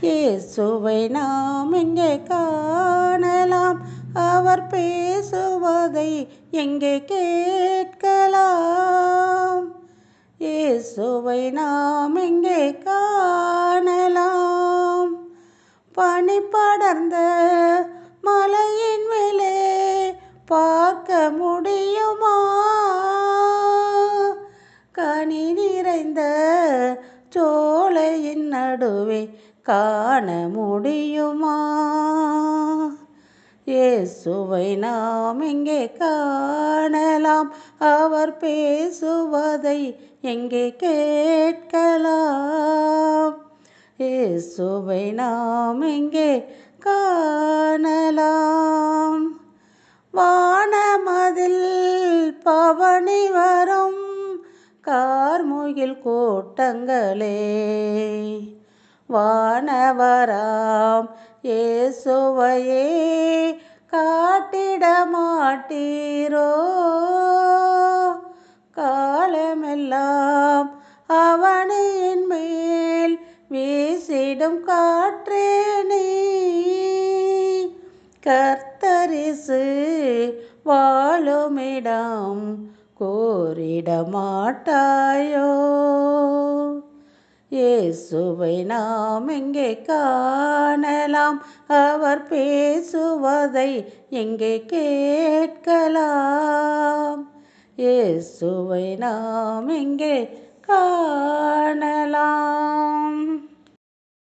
இயேசுவை நாம் எங்கே காணலாம்? அவர் பேசுவதை எங்கே கேட்கலாம்? இயேசுவை நாம் எங்கே காணலாம்? பனி படர்ந்த மலையின் மேலே பார்க்க முடியுமா? கனி நிறைந்த சோலையின் நடுவே காண முடியுமா? இயேசுவை நாம் எங்கே காணலாம்? அவர் பேசுவதை எங்கே கேட்கலாம்? இயேசுவை நாம் எங்கே காணலாம்? வானமதில் பவனி வரும் கார்முகில் கூட்டங்களே, வானவராம் இயேசுவையே காட்டிட மாட்டீரோ? காலமெல்லாம் அவனியின் மேல் வீசிடும் காற்றே நீ, கர்த்தரிசு வாழுமிடம் கோரிட மாட்டாயோ? இயேசுவை நாம் எங்கே காணலாம்? அவர் பேசுவதை எங்கே கேட்கலாம்? இயேசுவை நாம் எங்கே காணலாம்?